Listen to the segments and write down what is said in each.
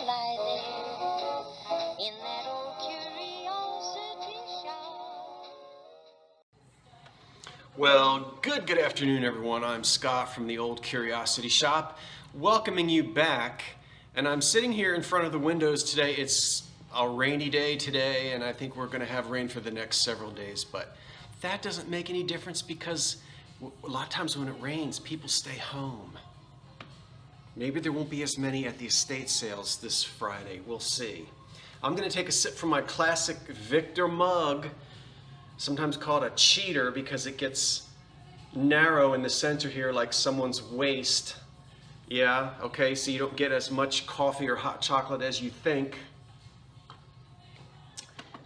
lie there in that old curiosity shop. Well, good afternoon, everyone. I'm Scott from the Old Curiosity Shop, welcoming you back. And I'm sitting here in front of the windows today. It's a rainy day today, and I think we're going to have rain for the next several days. But that doesn't make any difference because a lot of times when it rains, people stay home. Maybe there won't be as many at the estate sales this Friday. We'll see. I'm going to take a sip from my classic Victor mug, sometimes called a cheater because it gets narrow in the center here like someone's waist. Yeah, okay, so you don't get as much coffee or hot chocolate as you think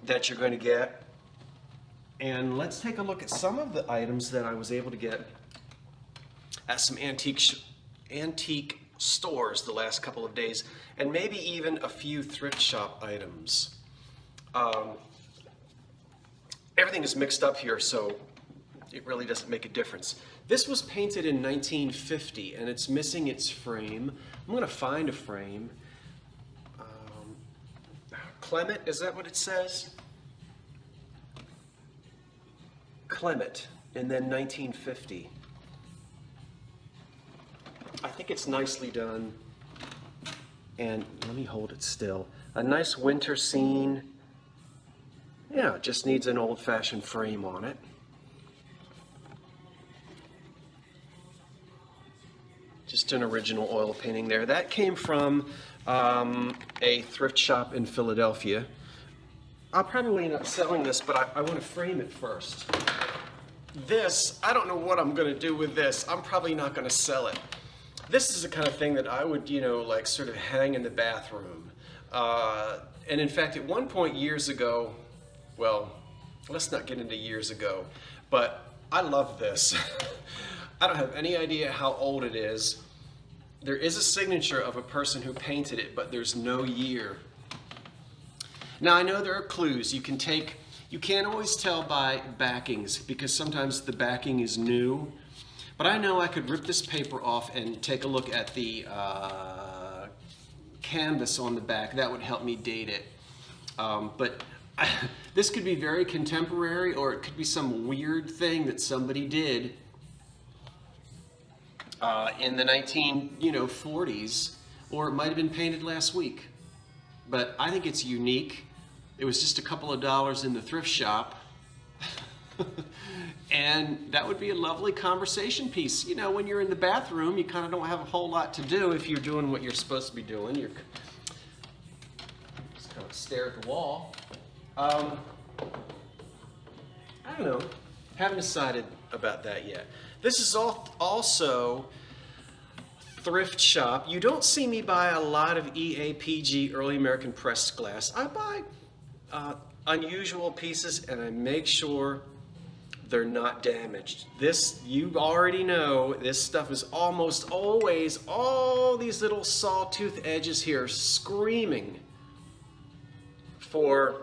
that you're going to get. And let's take a look at some of the items that I was able to get at some antique stores the last couple of days, and maybe even a few thrift shop items. Everything is mixed up here, so it really doesn't make a difference. This was painted in 1950, and it's missing its frame. I'm going to find a frame. Clement, is that what it says? Clement, and then 1950. I think it's nicely done. And let me hold it still. A nice winter scene. Yeah, just needs an old-fashioned frame on it. Just an original oil painting there. That came from a thrift shop in Philadelphia. I'll probably end up selling this, but I want to frame it first. This, I don't know what I'm going to do with this. I'm probably not going to sell it. This is the kind of thing that I would, like sort of hang in the bathroom. And in fact, at one point years ago, well, let's not get into years ago, but I love this. I don't have any idea how old it is. There is a signature of a person who painted it, but there's no year. Now I know there are clues. You can't always tell by backings because sometimes the backing is new. But I know I could rip this paper off and take a look at the canvas on the back. That would help me date it. This could be very contemporary, or it could be some weird thing that somebody did in the 1940s, or it might have been painted last week. But I think it's unique. It was just a couple of dollars in the thrift shop. And that would be a lovely conversation piece. When you're in the bathroom, you kind of don't have a whole lot to do if you're doing what you're supposed to be doing. You're just kind of stare at the wall. I don't know. Haven't decided about that yet. This is also thrift shop. You don't see me buy a lot of EAPG, Early American Pressed Glass. I buy unusual pieces, and I make sure they're not damaged. This, you already know, this stuff is almost always all these little sawtooth edges here screaming for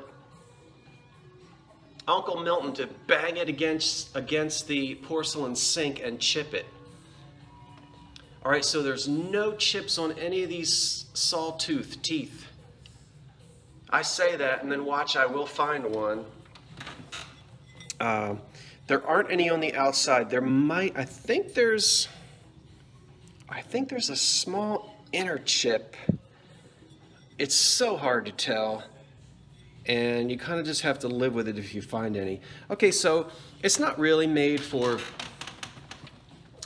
Uncle Milton to bang it against the porcelain sink and chip it. All right, so there's no chips on any of these sawtooth teeth. I say that, and then watch, I will find one. There aren't any on the outside. There might, I think there's a small inner chip. It's so hard to tell, and you kind of just have to live with it if you find any. Okay, so it's not really made for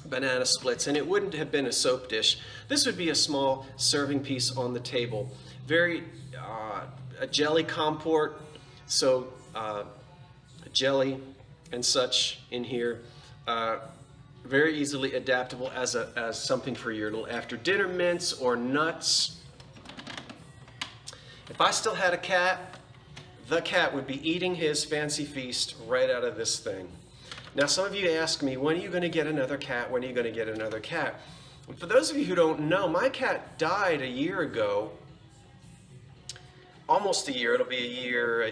banana splits, and it wouldn't have been a soap dish. This would be a small serving piece on the table. A jelly comport, so jelly and such in here. Very easily adaptable as something for your little after dinner mints or nuts. If I still had a cat, the cat would be eating his fancy feast right out of this thing. Now some of you ask me, when are you going to get another cat? When are you going to get another cat? And for those of you who don't know, my cat died a year ago. Almost a year. It'll be a year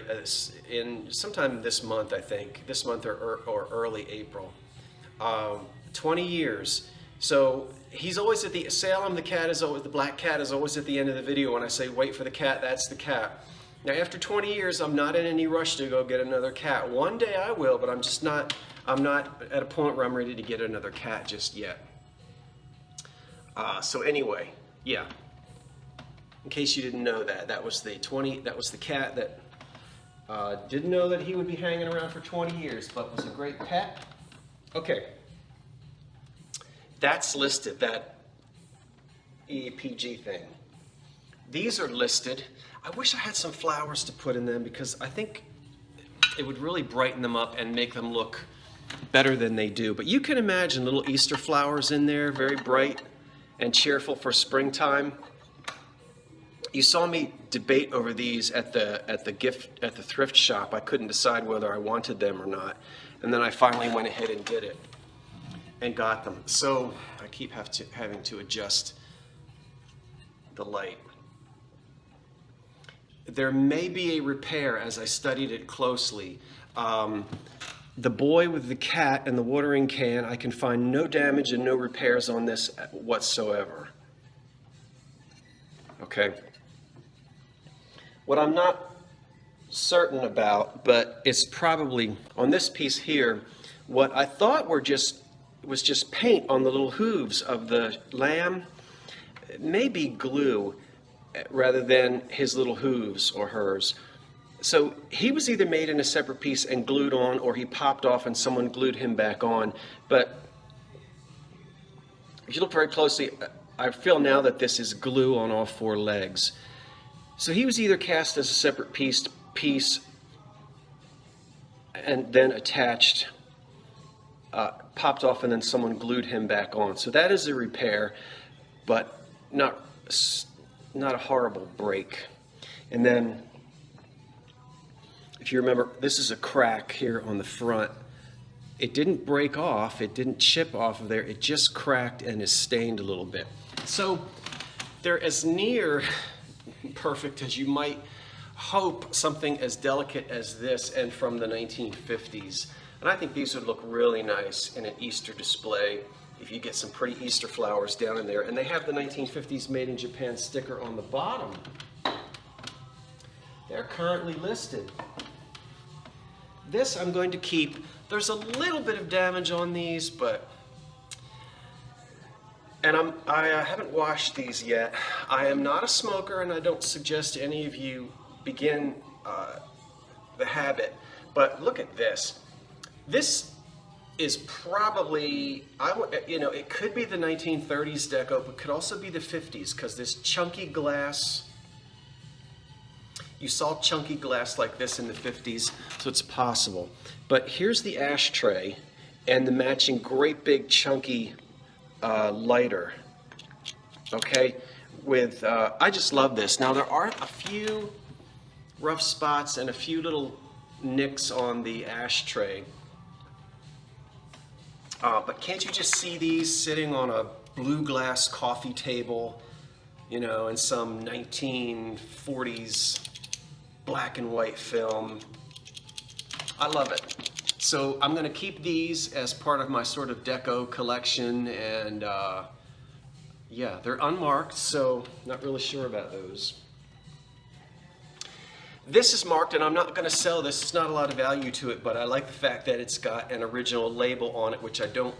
in sometime this month, I think. This month or early April. 20 years. So he's always at the Salem. The black cat is always at the end of the video when I say wait for the cat. That's the cat. Now after 20 years, I'm not in any rush to go get another cat. One day I will, but I'm not at a point where I'm ready to get another cat just yet. So anyway, yeah. In case you didn't know that, that was the cat that didn't know that he would be hanging around for 20 years, but was a great pet. Okay. That's listed, that EPG thing. These are listed. I wish I had some flowers to put in them because I think it would really brighten them up and make them look better than they do. But you can imagine little Easter flowers in there, very bright and cheerful for springtime. You saw me debate over these at the thrift shop. I couldn't decide whether I wanted them or not. And then I finally went ahead and did it and got them. So I keep having to adjust the light. There may be a repair as I studied it closely. The boy with the cat and the watering can, I can find no damage and no repairs on this whatsoever. Okay. What I'm not certain about, but it's probably on this piece here, what I thought was just paint on the little hooves of the lamb. It may be glue rather than his little hooves or hers. So he was either made in a separate piece and glued on, or he popped off and someone glued him back on. But if you look very closely, I feel now that this is glue on all four legs. So he was either cast as a separate piece and then attached, popped off, and then someone glued him back on. So that is a repair, but not a horrible break. And then, if you remember, this is a crack here on the front. It didn't break off, it didn't chip off of there, it just cracked and is stained a little bit. So they're as near perfect as you might hope something as delicate as this and from the 1950s. And I think these would look really nice in an Easter display if you get some pretty Easter flowers down in there. And they have the 1950s Made in Japan sticker on the bottom. They're currently listed. This I'm going to keep. There's a little bit of damage on these, but I haven't washed these yet. I am not a smoker, and I don't suggest any of you begin the habit. But look at this. This is probably, it could be the 1930s deco, but could also be the 50s, because this chunky glass, you saw chunky glass like this in the 50s, so it's possible. But here's the ashtray and the matching great big chunky lighter, okay, with, I just love this. Now there are a few rough spots and a few little nicks on the ashtray. But can't you just see these sitting on a blue glass coffee table, in some 1940s black and white film? I love it. So I'm going to keep these as part of my sort of deco collection, and yeah, they're unmarked, so not really sure about those. This is marked, and I'm not going to sell this. It's not a lot of value to it, but I like the fact that it's got an original label on it, which I don't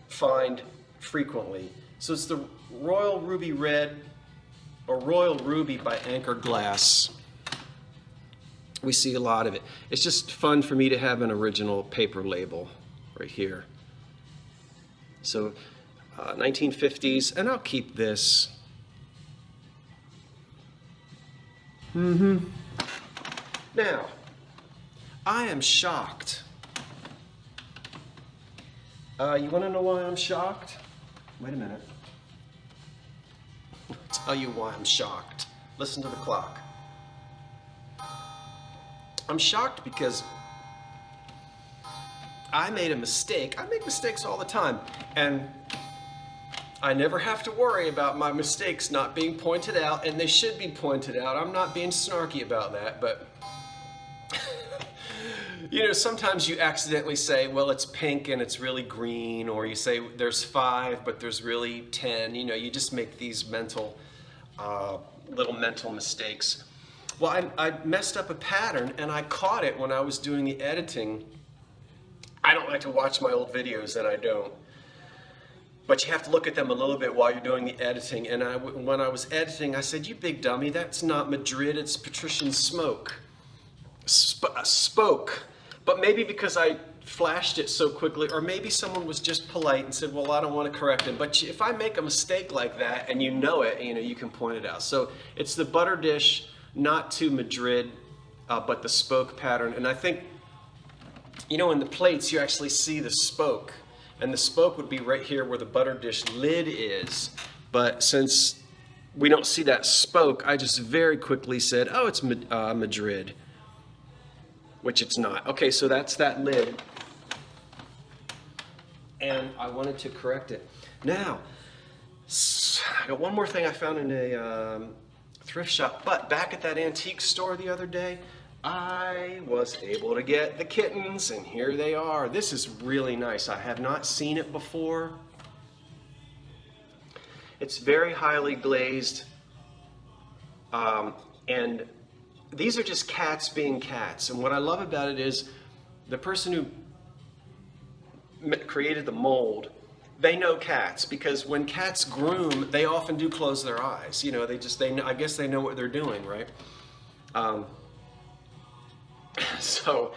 find frequently. So it's the Royal Ruby Red, or Royal Ruby by Anchor Glass. We see a lot of it. It's just fun for me to have an original paper label right here. So 1950s, and I'll keep this. Now, I am shocked. You want to know why I'm shocked? Wait a minute. I'll tell you why I'm shocked. Listen to the clock. I'm shocked because I made a mistake. I make mistakes all the time, and I never have to worry about my mistakes not being pointed out, and they should be pointed out. I'm not being snarky about that, but You know, sometimes you accidentally say, well, it's pink and it's really green, or you say there's 5, but there's really 10. You know, you just make these little mental mistakes. Well, I messed up a pattern and I caught it when I was doing the editing. I don't like to watch my old videos, and I don't. But you have to look at them a little bit while you're doing the editing. And when I was editing, I said, you big dummy, that's not Madrid, it's Patrician Spoke. But maybe because I flashed it so quickly, or maybe someone was just polite and said, well, I don't want to correct him. But if I make a mistake like that and you know it, you know, you can point it out. So it's the butter dish, not to Madrid, but the spoke pattern. And I think, you know, in the plates, you actually see the spoke. And the spoke would be right here where the butter dish lid is. But since we don't see that spoke, I just very quickly said, oh, it's Madrid. Which it's not. Okay, so that's that lid. And I wanted to correct it. Now, I got one more thing I found in a thrift shop. But back at that antique store the other day, I was able to get the kittens, and here they are. This is really nice. I have not seen it before. It's very highly glazed. And these are just cats being cats. And what I love about it is the person who created the mold, they know cats, because when cats groom, they often do close their eyes. You know, I guess they know what they're doing, right? So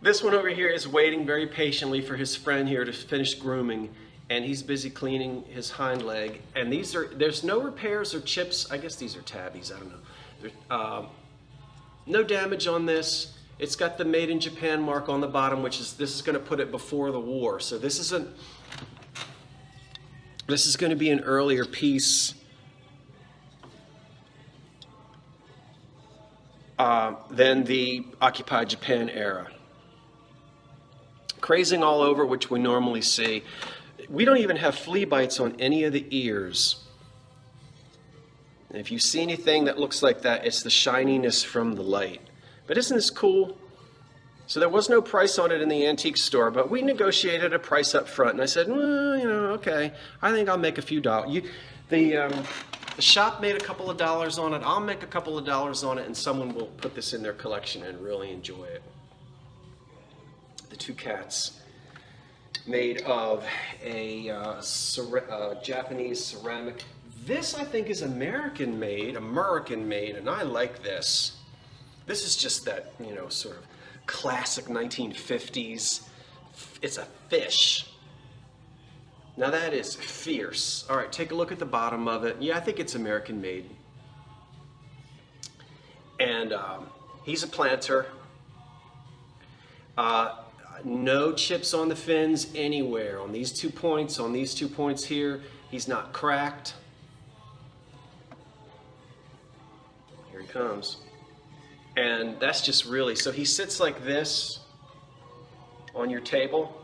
this one over here is waiting very patiently for his friend here to finish grooming, and he's busy cleaning his hind leg. And there's no repairs or chips. I guess these are tabbies, I don't know. No damage on this. It's got the Made in Japan mark on the bottom, this is going to put it before the war. So this is going to be an earlier piece than the occupied Japan era. Crazing all over, which we normally see. We don't even have flea bites on any of the ears. And if you see anything that looks like that, it's the shininess from the light. But isn't this cool? So there was no price on it in the antique store, but we negotiated a price up front. And I said, well, you know, okay, I think I'll make a few dollars. The shop made a couple of dollars on it. I'll make a couple of dollars on it, and someone will put this in their collection and really enjoy it. The two cats, made of a Japanese ceramic. This, I think, is American made, and I like this. This is just that, you know, sort of classic 1950s. It's a fish. Now that is fierce. All right, take a look at the bottom of it. Yeah, I think it's American made. And he's a planter. No chips on the fins anywhere. On these 2 points here, he's not cracked. Here he comes. And that's just really, so he sits like this on your table.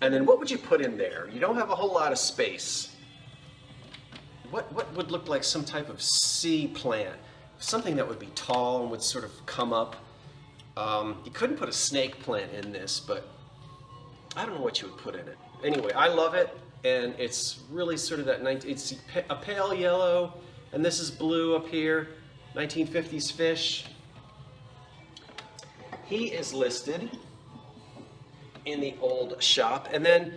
And then what would you put in there? You don't have a whole lot of space. What would look like some type of sea plant? Something that would be tall and would sort of come up. You couldn't put a snake plant in this, but I don't know what you would put in it. Anyway, I love it, and it's really sort of that, it's a pale yellow, and this is blue up here, 1950s fish. He is listed in the old shop. And then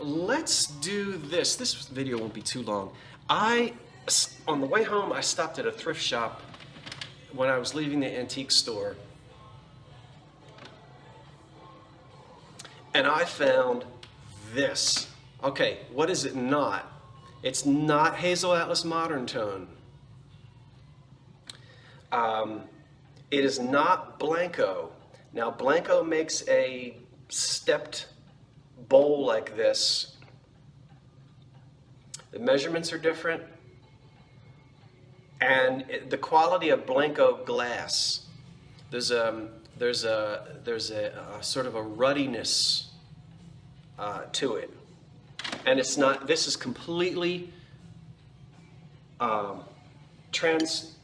let's do this. This video won't be too long. On the way home, I stopped at a thrift shop when I was leaving the antique store. And I found this. Okay, what is it not? It's not Hazel Atlas Modern Tone. It is not Blanco. Now, Blanco makes a stepped bowl like this. The measurements are different. And the quality of Blanco glass, there's a sort of a ruddiness to it. And it's not, this is completely translucent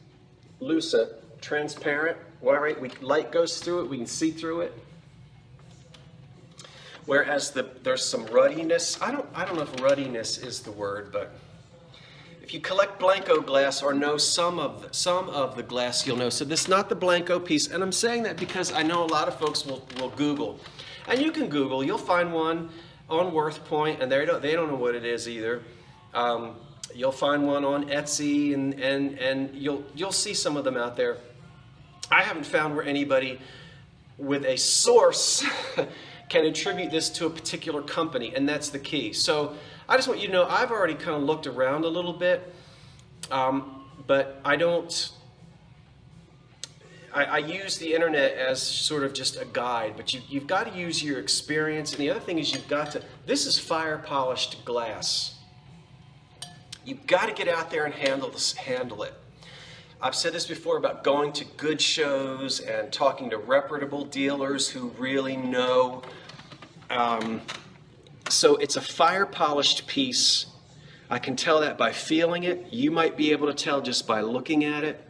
translucent, transparent. All right, light goes through it, we can see through it. Whereas there's some ruddiness. I don't know if ruddiness is the word, but if you collect Blanco glass or know some of the glass, you'll know. So this is not the Blanco piece, and I'm saying that because I know a lot of folks will Google, and you can Google. You'll find one on Worth Point, and they don't know what it is either. You'll find one on Etsy, and you'll see some of them out there. I haven't found where anybody with a source can attribute this to a particular company, and that's the key. So I just want you to know I've already kind of looked around a little bit, but I use the internet as sort of just a guide, but you've got to use your experience. And the other thing is this is fire polished glass. You've got to get out there and handle it. I've said this before about going to good shows and talking to reputable dealers who really know. So it's a fire polished piece. I can tell that by feeling it. You might be able to tell just by looking at it.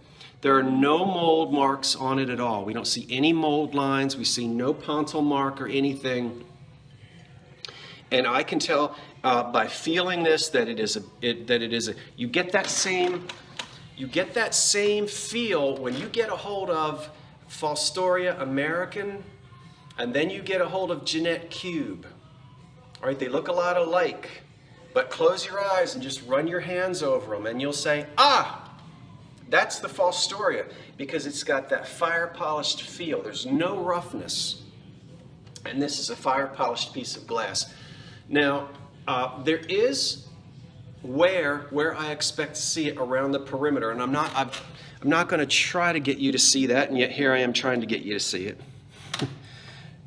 There are no mold marks on it at all. We don't see any mold lines. We see no pontil mark or anything. And I can tell by feeling this that you get that same feel when you get a hold of Fostoria American, and then you get a hold of Jeanette Cube. All right, they look a lot alike, but close your eyes and just run your hands over them, and you'll say, that's the Fostoria, because it's got that fire polished feel. There's no roughness, and this is a fire polished piece of glass. Now, there is where I expect to see it around the perimeter, and I'm not going to try to get you to see that, and yet here I am trying to get you to see it.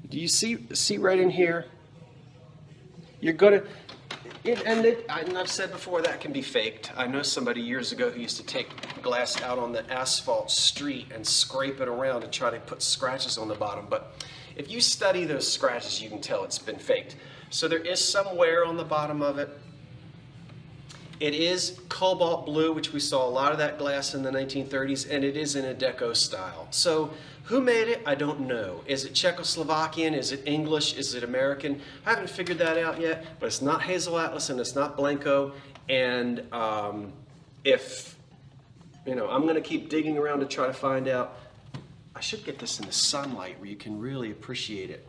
Do you see right in here? You're going to, and I've said before that can be faked. I know somebody years ago who used to take glass out on the asphalt street and scrape it around and try to put scratches on the bottom, but if you study those scratches, you can tell it's been faked. So there is some wear on the bottom of it. It is cobalt blue, which we saw a lot of that glass in the 1930s, and it is in a deco style. So who made it? I don't know. Is it Czechoslovakian? Is it English? Is it American? I haven't figured that out yet, but it's not Hazel Atlas and it's not Blanco. And I'm going to keep digging around to try to find out. I should get this in the sunlight where you can really appreciate it.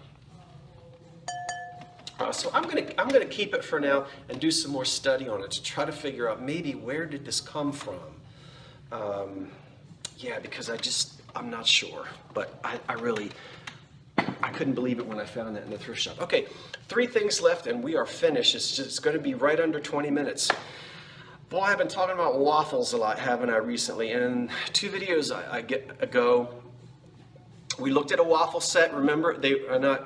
So I'm gonna keep it for now and do some more study on it to try to figure out maybe where did this come from. Yeah, because I'm not sure, but I couldn't believe it when I found that in the thrift shop. Okay, 3 things left and we are finished. It's going to be right under 20 minutes. Boy, I've been talking about waffles a lot, haven't I, recently? And in 2 videos ago, we looked at a waffle set. Remember,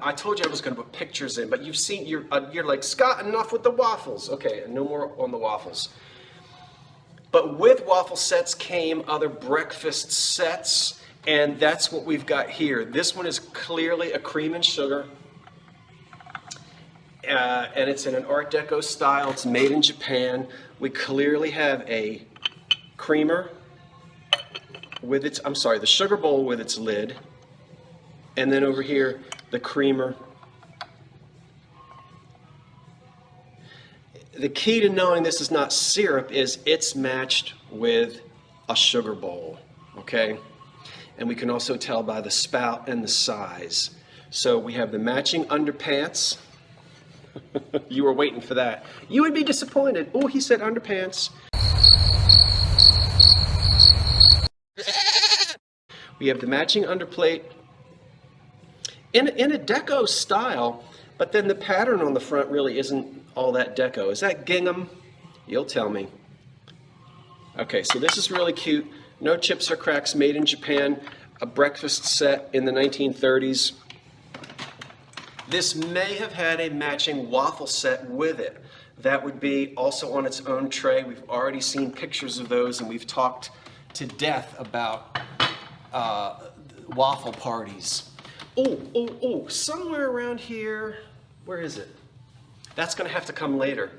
I told you I was going to put pictures in, but you're like, Scott, enough with the waffles. Okay, no more on the waffles. But with waffle sets came other breakfast sets, and that's what we've got here. This one is clearly a cream and sugar, and it's in an Art Deco style. It's made in Japan. We clearly have a creamer with the sugar bowl with its lid. And then over here, the creamer. The key to knowing this is not syrup is it's matched with a sugar bowl, okay? And we can also tell by the spout and the size. So we have the matching underpants. You were waiting for that. You would be disappointed. Oh, he said underpants. We have the matching underplate. In a deco style, but then the pattern on the front really isn't all that deco. Is that gingham? You'll tell me. Okay, so this is really cute. No chips or cracks, made in Japan. A breakfast set in the 1930s. This may have had a matching waffle set with it. That would be also on its own tray. We've already seen pictures of those, and we've talked to death about waffle parties. Oh, somewhere around here, where is it? That's going to have to come later.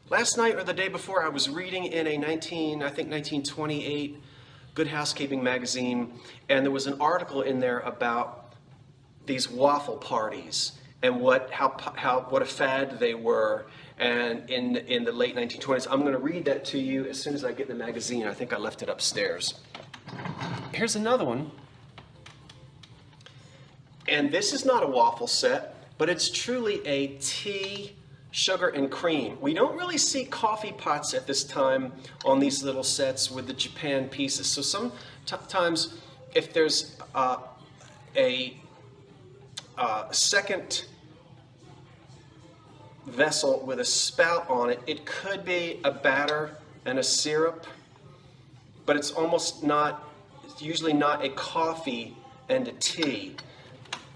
Last night or the day before, I was reading in a 1928 Good Housekeeping magazine, and there was an article in there about these waffle parties and what a fad they were, and in the late 1920s. I'm going to read that to you as soon as I get the magazine. I think I left it upstairs. Here's another one, and this is not a waffle set, but it's truly a tea, sugar, and cream. We don't really see coffee pots at this time on these little sets with the Japan pieces. So sometimes if there's a second vessel with a spout on it, it could be a batter and a syrup, but it's usually not a coffee and a tea.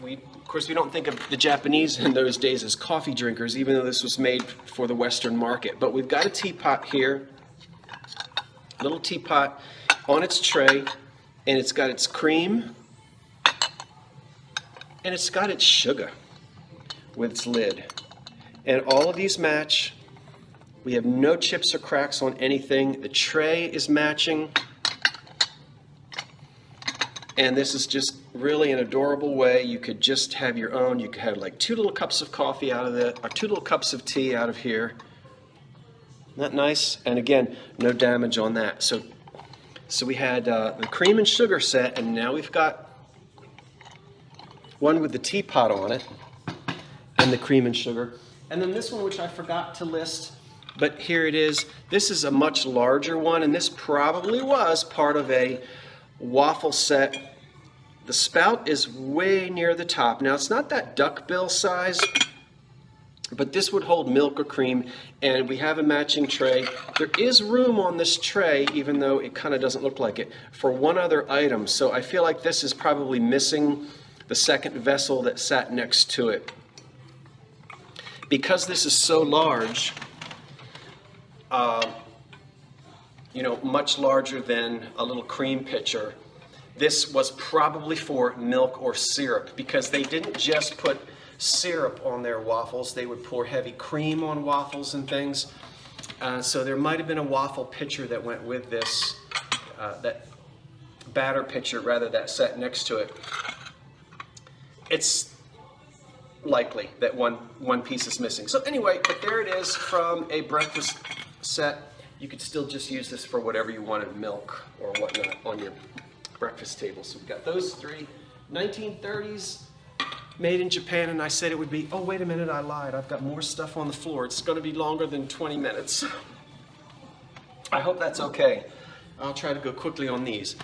Of course, we don't think of the Japanese in those days as coffee drinkers, even though this was made for the Western market. But we've got a teapot here, a little teapot on its tray, and it's got its cream, and it's got its sugar with its lid. And all of these match. We have no chips or cracks on anything. The tray is matching. And this is just really an adorable way. You could just have your own. You could have like 2 little cups of coffee out of it, or 2 little cups of tea out of here. Isn't that nice? And again, no damage on that. So we had the cream and sugar set, and now we've got one with the teapot on it and the cream and sugar. And then this one, which I forgot to list, but here it is. This is a much larger one, and this probably was part of a waffle set. The spout is way near the top. Now, it's not that duckbill size, but this would hold milk or cream, and we have a matching tray. There is room on this tray, even though it kind of doesn't look like it, for one other item. So I feel like this is probably missing the second vessel that sat next to it. Because this is so large, much larger than a little cream pitcher, this was probably for milk or syrup, because they didn't just put syrup on their waffles, they would pour heavy cream on waffles and things. So there might have been a waffle pitcher that went with this, that batter pitcher, rather, that sat next to it. It's likely that one piece is missing. So anyway, but there it is from a breakfast set. You could still just use this for whatever you wanted, milk or whatnot, on your breakfast table. So we've got those 3 1930s, made in Japan, and I said it would be, oh wait a minute, I lied. I've got more stuff on the floor. It's going to be longer than 20 minutes. I hope that's okay. I'll try to go quickly on these.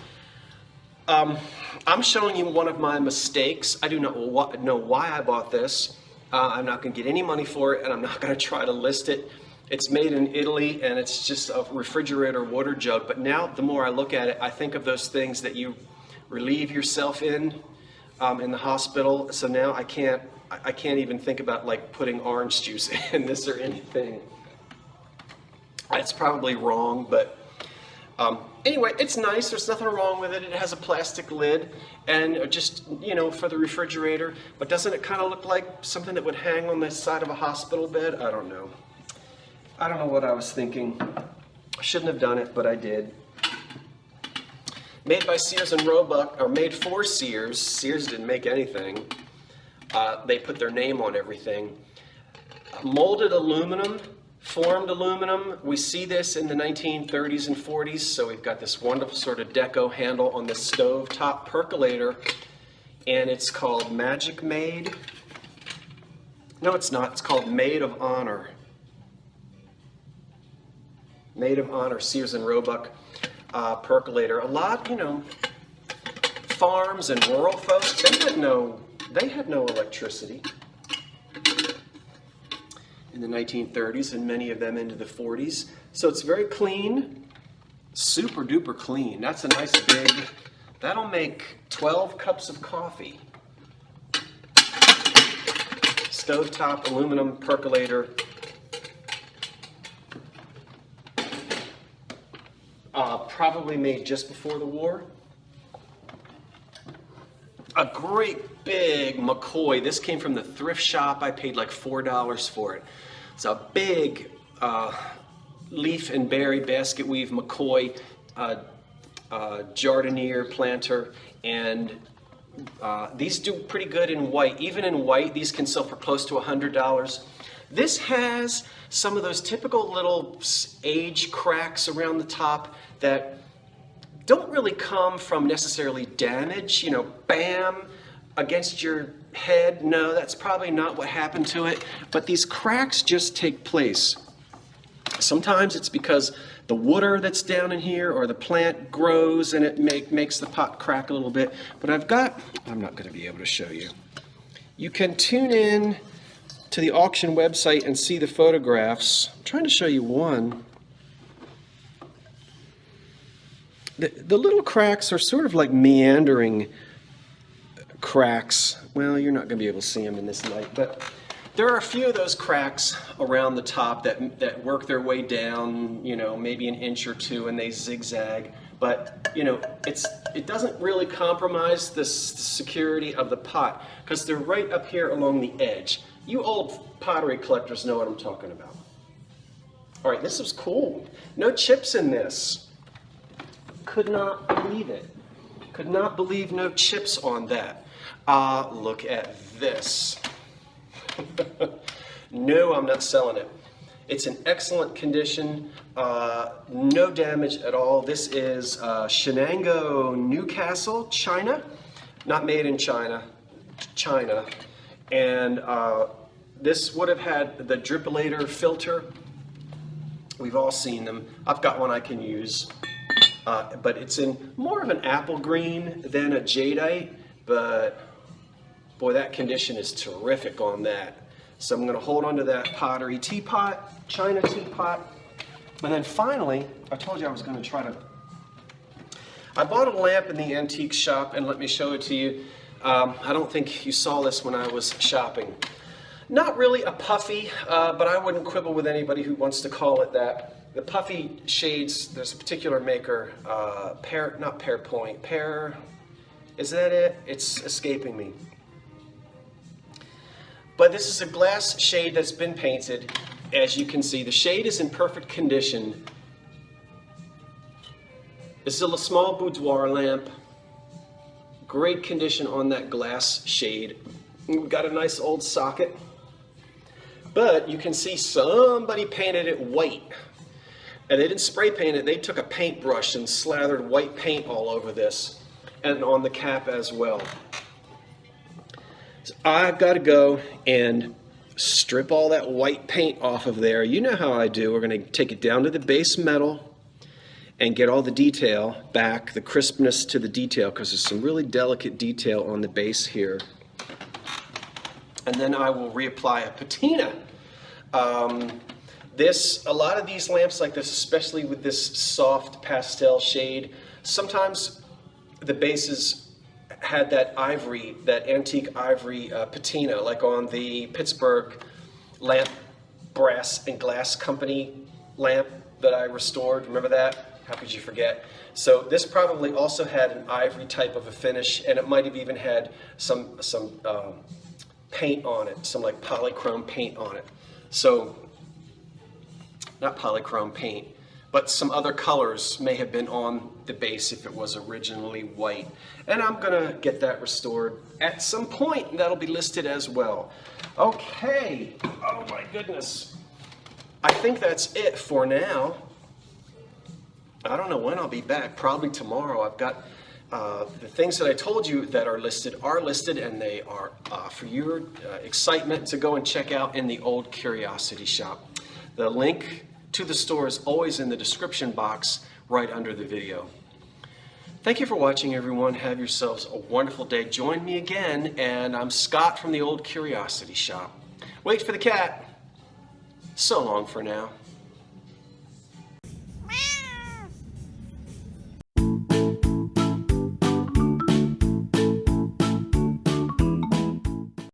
I'm showing you one of my mistakes. I do not know why I bought this. I'm not going to get any money for it, and I'm not going to try to list it. It's made in Italy, and it's just a refrigerator water jug. But now, the more I look at it, I think of those things that you relieve yourself in the hospital. So now I can't even think about like putting orange juice in this or anything. That's probably wrong, but anyway, it's nice. There's nothing wrong with it. It has a plastic lid, and just, for the refrigerator. But doesn't it kind of look like something that would hang on the side of a hospital bed? I don't know. I don't know what I was thinking. I shouldn't have done it, but I did. Made by Sears and Roebuck, or made for Sears. Sears didn't make anything. They put their name on everything. Molded aluminum, formed aluminum. We see this in the 1930s and 40s. So we've got this wonderful sort of deco handle on the stove top percolator, and it's called Magic Maid. No, it's not. It's called Maid of Honor. Maid of Honor, Sears and Roebuck percolator. A lot, farms and rural folks, they had no electricity in the 1930s, and many of them into the 40s. So it's very clean, super duper clean. That's a nice big, that'll make 12 cups of coffee. Stovetop aluminum percolator. Probably made just before the war. A great big McCoy. This came from the thrift shop. I paid like $4 for it. It's a big leaf and berry basket weave McCoy jardiniere planter, and these do pretty good in white. Even in white, these can sell for close to $100. This has some of those typical little age cracks around the top that don't really come from necessarily damage, you know, bam, against your head. No, that's probably not what happened to it, but these cracks just take place. Sometimes it's because the water that's down in here or the plant grows and it makes the pot crack a little bit. But I'm not going to be able to show you. You can tune in to the auction website and see the photographs. I'm trying to show you one. The little cracks are sort of like meandering cracks. Well, you're not going to be able to see them in this light, but there are a few of those cracks around the top that work their way down, you know, maybe an inch or two, and they zigzag. But, you know, it doesn't really compromise the security of the pot because they're right up here along the edge. You old pottery collectors know what I'm talking about. All right, this was cool. No chips in this. Could not believe it. Could not believe no chips on that. Look at this. No, I'm not selling it. It's in excellent condition, no damage at all. This is Shenango, Newcastle, China. Not made in China, China. And this would have had the drippolator filter. We've all seen them. I've got one I can use. But it's in more of an apple green than a jadeite, but boy, that condition is terrific on that. So I'm going to hold on to that pottery teapot, China teapot. And then finally, I told you I was going to try to... I bought a lamp in the antique shop, and let me show it to you. I don't think you saw this when I was shopping. Not really a puffy, but I wouldn't quibble with anybody who wants to call it that. The puffy shades, there's a particular maker, is that it? It's escaping me. But this is a glass shade that's been painted. As you can see, the shade is in perfect condition. This is a small boudoir lamp. Great condition on that glass shade. We've got a nice old socket. But you can see somebody painted it white. And they didn't spray paint it, they took a paintbrush and slathered white paint all over this, and on the cap as well. So I've got to go and strip all that white paint off of there. You know how I do. We're going to take it down to the base metal and get all the detail back, the crispness to the detail, because there's some really delicate detail on the base here. And then I will reapply a patina. A lot of these lamps like this, especially with this soft pastel shade, sometimes the bases had that ivory, that antique ivory patina, like on the Pittsburgh lamp brass and glass company lamp that I restored. Remember that? How could you forget? So this probably also had an ivory type of a finish, and it might have even had some paint on it, some like polychrome paint on it. So not polychrome paint, but some other colors may have been on the base if it was originally white. And I'm gonna get that restored at some point. That'll be listed as well. Okay, oh my goodness. I think that's it for now. I don't know when I'll be back, probably tomorrow. I've got the things that I told you that are listed, and they are for your excitement to go and check out in the old curiosity shop. The link to the store is always in the description box right under the video. Thank you for watching, everyone. Have yourselves a wonderful day. Join me again, and I'm Scott from the old curiosity shop. Wait for the cat. So long for now.